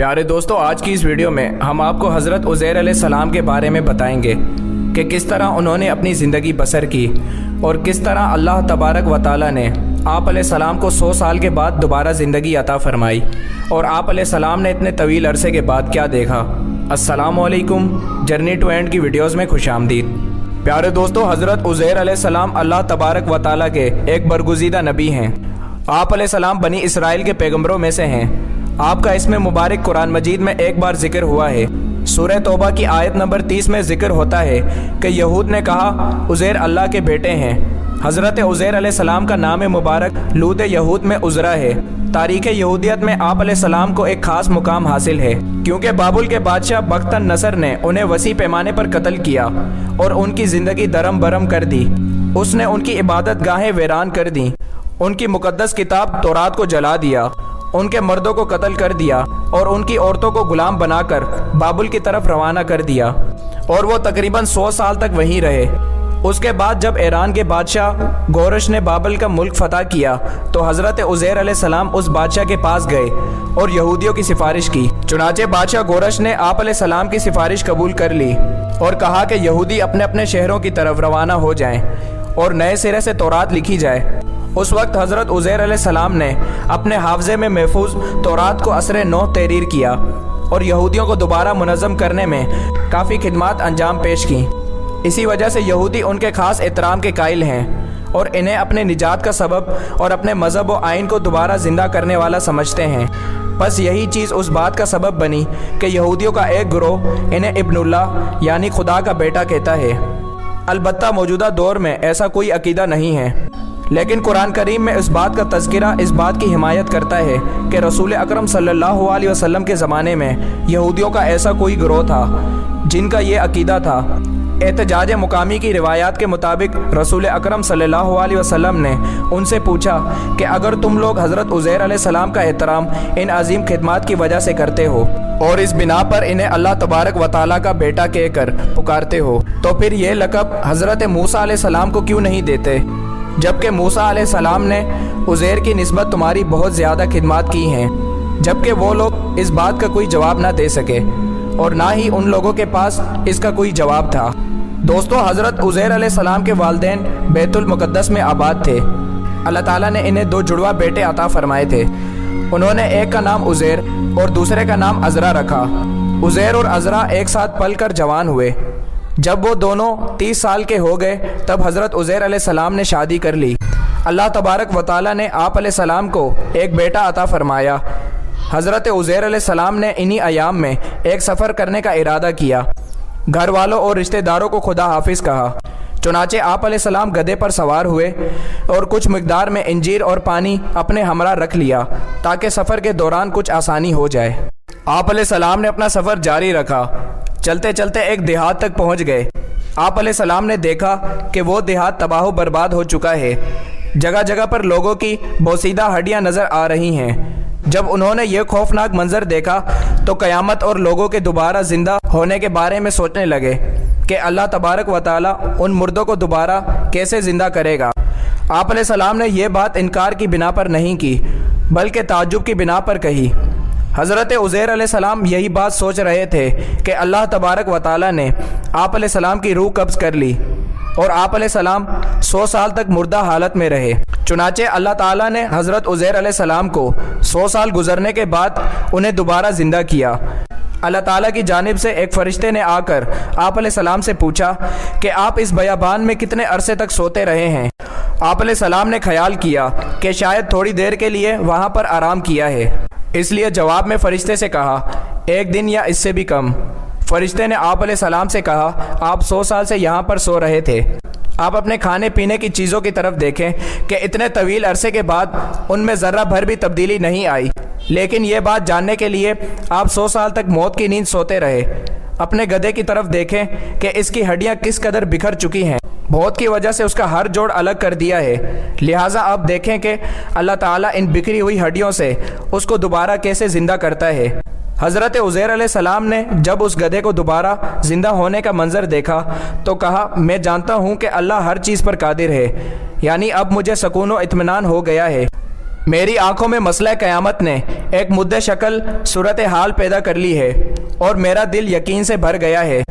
پیارے دوستو، آج کی اس ویڈیو میں ہم آپ کو حضرت عزیر علیہ السلام کے بارے میں بتائیں گے کہ کس طرح انہوں نے اپنی زندگی بسر کی اور کس طرح اللہ تبارک و تعالی نے آپ علیہ السلام کو 100 سال کے بعد دوبارہ زندگی عطا فرمائی اور آپ علیہ السلام نے اتنے طویل عرصے کے بعد کیا دیکھا۔ السلام علیکم، جرنی ٹو اینڈ کی ویڈیوز میں خوش آمدید۔ پیارے دوستو، حضرت عزیر علیہ السلام اللہ تبارک و تعالی کے ایک برگزیدہ نبی ہیں۔ آپ علیہ السلام بنی اسرائیل کے پیغمبروں میں سے ہیں۔ آپ کا اسم مبارک قرآن مجید میں ایک بار ذکر ہوا ہے۔ سورہ توبہ کی آیت نمبر 30 میں ذکر ہوتا ہے کہ یہود نے کہا عزیر اللہ کے بیٹے ہیں۔ حضرت عزیر علیہ السلام کا نام مبارک لود یہود میں عزرا ہے۔ تاریخ یہودیت میں آپ علیہ السلام کو ایک خاص مقام حاصل ہے، کیونکہ بابل کے بادشاہ بخت النصر نے انہیں وسیع پیمانے پر قتل کیا اور ان کی زندگی درم برم کر دی۔ اس نے ان کی عبادت گاہیں ویران کر دیں، ان کی مقدس کتاب تورات کو جلا دیا، ان کے مردوں کو قتل کر دیا اور ان کی عورتوں کو غلام بنا کر بابل کی طرف روانہ کر دیا، اور وہ تقریباً 100 سال تک وہیں رہے۔ اس کے بعد جب ایران کے بادشاہ گورش نے بابل کا ملک فتح کیا تو حضرت عزیر علیہ السلام اس بادشاہ کے پاس گئے اور یہودیوں کی سفارش کی۔ چنانچہ بادشاہ گورش نے آپ علیہ السلام کی سفارش قبول کر لی اور کہا کہ یہودی اپنے اپنے شہروں کی طرف روانہ ہو جائیں اور نئے سرے سے تورات لکھی جائے۔ اس وقت حضرت عزیر علیہ السلام نے اپنے حافظے میں محفوظ تورات کو عصر نو تحریر کیا اور یہودیوں کو دوبارہ منظم کرنے میں کافی خدمات انجام پیش کی۔ اسی وجہ سے یہودی ان کے خاص احترام کے قائل ہیں اور انہیں اپنے نجات کا سبب اور اپنے مذہب و آئین کو دوبارہ زندہ کرنے والا سمجھتے ہیں۔ بس یہی چیز اس بات کا سبب بنی کہ یہودیوں کا ایک گروہ انہیں ابن اللہ یعنی خدا کا بیٹا کہتا ہے۔ البتہ موجودہ دور میں ایسا کوئی عقیدہ نہیں ہے، لیکن قرآن کریم میں اس بات کا تذکرہ اس بات کی حمایت کرتا ہے کہ رسول اکرم صلی اللہ علیہ وسلم کے زمانے میں یہودیوں کا ایسا کوئی گروہ تھا جن کا یہ عقیدہ تھا۔ احتجاج مقامی کی روایات کے مطابق رسول اکرم صلی اللہ علیہ وسلم نے ان سے پوچھا کہ اگر تم لوگ حضرت عزیر علیہ السلام کا احترام ان عظیم خدمات کی وجہ سے کرتے ہو اور اس بنا پر انہیں اللہ تبارک و تعالیٰ کا بیٹا کہہ کر پکارتے ہو، تو پھر یہ لقب حضرت موسیٰ علیہ السلام کو کیوں نہیں دیتے، جبکہ موسیٰ علیہ السلام نے عزیر کی نسبت تمہاری بہت زیادہ خدمات کی ہیں، جبکہ وہ لوگ اس بات کا کوئی جواب نہ دے سکے اور نہ ہی ان لوگوں کے پاس اس کا کوئی جواب تھا۔ دوستو، حضرت عزیر علیہ السلام کے والدین بیت المقدس میں آباد تھے۔ اللہ تعالیٰ نے انہیں 2 جڑواں بیٹے عطا فرمائے تھے۔ انہوں نے ایک کا نام عزیر اور دوسرے کا نام عزرا رکھا۔ عزیر اور عزرا ایک ساتھ پل کر جوان ہوئے۔ جب وہ دونوں 30 سال کے ہو گئے تب حضرت عزیر علیہ السلام نے شادی کر لی۔ اللہ تبارک و تعالیٰ نے آپ علیہ السلام کو ایک بیٹا عطا فرمایا۔ حضرت عزیر علیہ السلام نے انہی ایام میں ایک سفر کرنے کا ارادہ کیا۔ گھر والوں اور رشتہ داروں کو خدا حافظ کہا۔ چنانچہ آپ علیہ السلام گدھے پر سوار ہوئے اور کچھ مقدار میں انجیر اور پانی اپنے ہمراہ رکھ لیا تاکہ سفر کے دوران کچھ آسانی ہو جائے۔ آپ علیہ السلام نے اپنا سفر جاری رکھا۔ چلتے چلتے ایک دیہات تک پہنچ گئے۔ آپ علیہ السلام نے دیکھا کہ وہ دیہات تباہ و برباد ہو چکا ہے۔ جگہ جگہ پر لوگوں کی بوسیدہ ہڈیاں نظر آ رہی ہیں۔ جب انہوں نے یہ خوفناک منظر دیکھا تو قیامت اور لوگوں کے دوبارہ زندہ ہونے کے بارے میں سوچنے لگے کہ اللہ تبارک و تعالیٰ ان مردوں کو دوبارہ کیسے زندہ کرے گا۔ آپ علیہ السلام نے یہ بات انکار کی بنا پر نہیں کی بلکہ تعجب کی بنا پر کہی۔ حضرت عزیر علیہ السلام یہی بات سوچ رہے تھے کہ اللہ تبارک و تعالیٰ نے آپ علیہ السلام کی روح قبض کر لی اور آپ علیہ السلام 100 سال تک مردہ حالت میں رہے۔ چنانچہ اللہ تعالیٰ نے حضرت عزیر علیہ السلام کو 100 سال گزرنے کے بعد انہیں دوبارہ زندہ کیا۔ اللہ تعالیٰ کی جانب سے ایک فرشتے نے آ کر آپ علیہ السلام سے پوچھا کہ آپ اس بیابان میں کتنے عرصے تک سوتے رہے ہیں؟ آپ علیہ السلام نے خیال کیا کہ شاید تھوڑی دیر کے لیے وہاں پر آرام کیا ہے، اس لیے جواب میں فرشتے سے کہا 1 دن یا اس سے بھی کم۔ فرشتے نے آپ علیہ السلام سے کہا آپ 100 سال سے یہاں پر سو رہے تھے۔ آپ اپنے کھانے پینے کی چیزوں کی طرف دیکھیں کہ اتنے طویل عرصے کے بعد ان میں ذرہ بھر بھی تبدیلی نہیں آئی، لیکن یہ بات جاننے کے لیے آپ 100 سال تک موت کی نیند سوتے رہے۔ اپنے گدھے کی طرف دیکھیں کہ اس کی ہڈیاں کس قدر بکھر چکی ہیں، موت کی وجہ سے اس کا ہر جوڑ الگ کر دیا ہے، لہٰذا آپ دیکھیں کہ اللہ تعالیٰ ان بکھری ہوئی ہڈیوں سے اس کو دوبارہ کیسے زندہ کرتا ہے۔ حضرت عزیر علیہ السلام نے جب اس گدھے کو دوبارہ زندہ ہونے کا منظر دیکھا تو کہا میں جانتا ہوں کہ اللہ ہر چیز پر قادر ہے، یعنی اب مجھے سکون و اطمینان ہو گیا ہے۔ میری آنکھوں میں مسئلہ قیامت نے ایک مدّ شکل صورتحال پیدا کر لی ہے اور میرا دل یقین سے بھر گیا ہے۔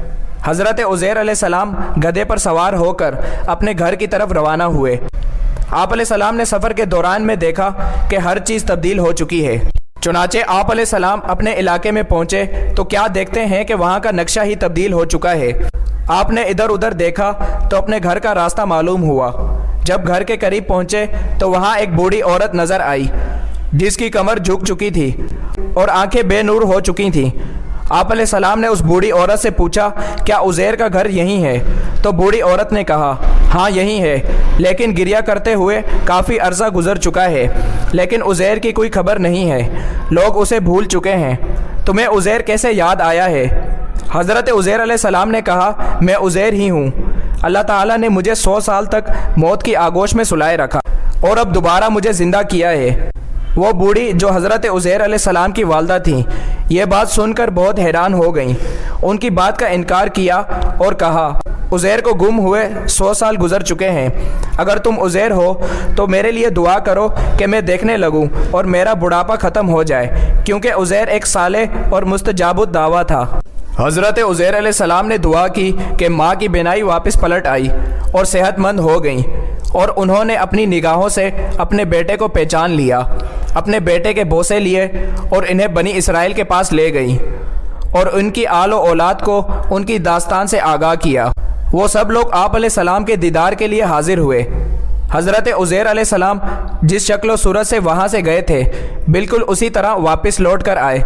حضرت عزیر علیہ السلام گدھے پر سوار ہو کر اپنے گھر کی طرف روانہ ہوئے۔ آپ علیہ السلام نے سفر کے دوران میں دیکھا کہ ہر چیز تبدیل ہو چکی ہے۔ چنانچہ آپ علیہ السلام اپنے علاقے میں پہنچے تو کیا دیکھتے ہیں کہ وہاں کا نقشہ ہی تبدیل ہو چکا ہے۔ آپ نے ادھر ادھر دیکھا تو اپنے گھر کا راستہ معلوم ہوا۔ جب گھر کے قریب پہنچے تو وہاں ایک بوڑھی عورت نظر آئی جس کی کمر جھک چکی تھی اور آنکھیں بے نور ہو چکی تھیں۔ آپ علیہ السلام نے اس بوڑھی عورت سے پوچھا، کیا عزیر کا گھر یہیں ہے؟ تو بوڑھی عورت نے کہا، ہاں یہیں ہے، لیکن گریہ کرتے ہوئے کافی عرصہ گزر چکا ہے، لیکن عزیر کی کوئی خبر نہیں ہے، لوگ اسے بھول چکے ہیں۔ تمہیں عزیر کیسے یاد آیا ہے؟ حضرت عزیر علیہ السلام نے کہا، میں عزیر ہی ہوں۔ اللہ تعالیٰ نے مجھے 100 سال تک موت کی آغوش میں سلائے رکھا اور اب دوبارہ مجھے زندہ کیا ہے۔ وہ بوڑھی جو حضرت عزیر علیہ السلام کی والدہ تھیں یہ بات سن کر بہت حیران ہو گئیں۔ ان کی بات کا انکار کیا اور کہا، عزیر کو گم ہوئے 100 سال گزر چکے ہیں، اگر تم عزیر ہو تو میرے لیے دعا کرو کہ میں دیکھنے لگوں اور میرا بڑھاپا ختم ہو جائے، کیونکہ عزیر ایک صالح اور مستجاب الدعویٰ تھا۔ حضرت عزیر علیہ السلام نے دعا کی کہ ماں کی بینائی واپس پلٹ آئی اور صحت مند ہو گئیں، اور انہوں نے اپنی نگاہوں سے اپنے بیٹے کو پہچان لیا، اپنے بیٹے کے بوسے لیے اور انہیں بنی اسرائیل کے پاس لے گئیں اور ان کی آل و اولاد کو ان کی داستان سے آگاہ کیا۔ وہ سب لوگ آپ علیہ السلام کے دیدار کے لیے حاضر ہوئے۔ حضرت عزیر علیہ السلام جس شکل و صورت سے وہاں سے گئے تھے بالکل اسی طرح واپس لوٹ کر آئے۔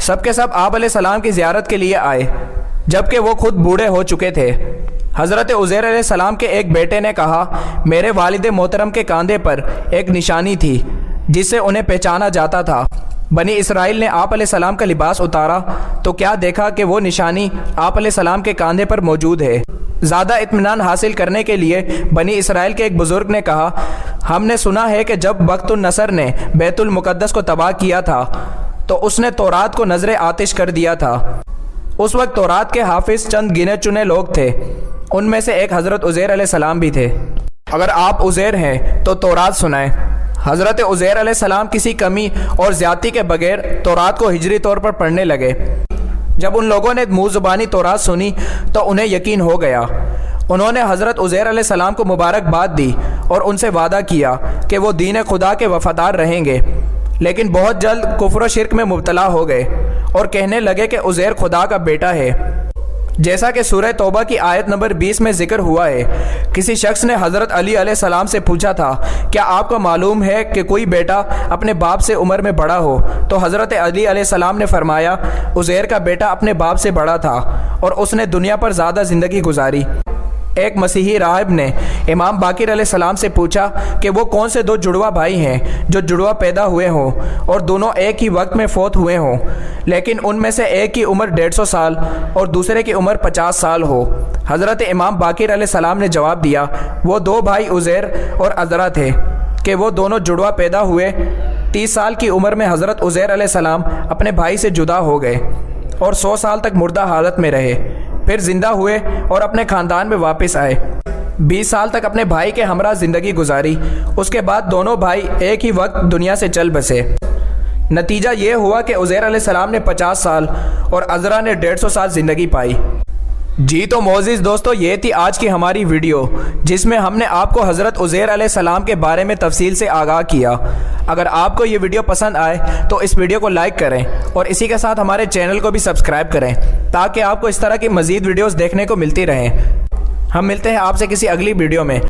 سب کے سب آپ علیہ السلام کی زیارت کے لیے آئے، جبکہ وہ خود بوڑھے ہو چکے تھے۔ حضرت عزیر علیہ السلام کے ایک بیٹے نے کہا، میرے والد محترم کے کاندھے پر ایک نشانی تھی جس سے انہیں پہچانا جاتا تھا۔ بنی اسرائیل نے آپ علیہ السلام کا لباس اتارا تو کیا دیکھا کہ وہ نشانی آپ علیہ السلام کے کاندھے پر موجود ہے۔ زیادہ اطمینان حاصل کرنے کے لیے بنی اسرائیل کے ایک بزرگ نے کہا، ہم نے سنا ہے کہ جب بخت النصر نے بیت المقدس کو تباہ کیا تھا تو اس نے تورات کو نذر آتش کر دیا تھا۔ اس وقت تورات کے حافظ چند گنے چنے لوگ تھے، ان میں سے ایک حضرت عزیر علیہ السلام بھی تھے۔ اگر آپ عزیر ہیں تو تورات سنائیں۔ حضرت عزیر علیہ السلام کسی کمی اور زیادتی کے بغیر تورات کو ہجری طور پر پڑھنے لگے۔ جب ان لوگوں نے منہ زبانی تورات سنی تو انہیں یقین ہو گیا۔ انہوں نے حضرت عزیر علیہ السلام کو مبارکباد دی اور ان سے وعدہ کیا کہ وہ دین خدا کے وفادار رہیں گے، لیکن بہت جلد کفر و شرک میں مبتلا ہو گئے اور کہنے لگے کہ عزیر خدا کا بیٹا ہے، جیسا کہ سورہ توبہ کی آیت نمبر 20 میں ذکر ہوا ہے۔ کسی شخص نے حضرت علی علیہ السلام سے پوچھا تھا، کیا آپ کو معلوم ہے کہ کوئی بیٹا اپنے باپ سے عمر میں بڑا ہو؟ تو حضرت علی علیہ السلام نے فرمایا، عزیر کا بیٹا اپنے باپ سے بڑا تھا اور اس نے دنیا پر زیادہ زندگی گزاری۔ ایک مسیحی راہب نے امام باقر علیہ السلام سے پوچھا کہ وہ کون سے 2 جڑواں بھائی ہیں جو جڑواں پیدا ہوئے ہوں اور دونوں ایک ہی وقت میں فوت ہوئے ہوں، لیکن ان میں سے ایک کی عمر 150 سال اور دوسرے کی عمر 50 سال ہو۔ حضرت امام باقر علیہ السلام نے جواب دیا، وہ 2 بھائی عزیر اور عذرا تھے کہ وہ دونوں جڑواں پیدا ہوئے۔ 30 سال کی عمر میں حضرت عزیر علیہ السلام اپنے بھائی سے جدا ہو گئے اور 100 سال تک مردہ حالت میں رہے، پھر زندہ ہوئے اور اپنے خاندان میں واپس آئے۔ 20 سال تک اپنے بھائی کے ہمراہ زندگی گزاری، اس کے بعد دونوں بھائی ایک ہی وقت دنیا سے چل بسے۔ نتیجہ یہ ہوا کہ عزیر علیہ السلام نے 50 سال اور عذرا نے 150 سال زندگی پائی۔ جی تو معزز دوستو، یہ تھی آج کی ہماری ویڈیو جس میں ہم نے آپ کو حضرت عزیر علیہ السلام کے بارے میں تفصیل سے آگاہ کیا۔ اگر آپ کو یہ ویڈیو پسند آئے تو اس ویڈیو کو لائک کریں اور اسی کے ساتھ ہمارے چینل کو بھی سبسکرائب کریں تاکہ آپ کو اس طرح کی مزید ویڈیوز دیکھنے کو ملتی رہیں۔ ہم ملتے ہیں آپ سے کسی اگلی ویڈیو میں۔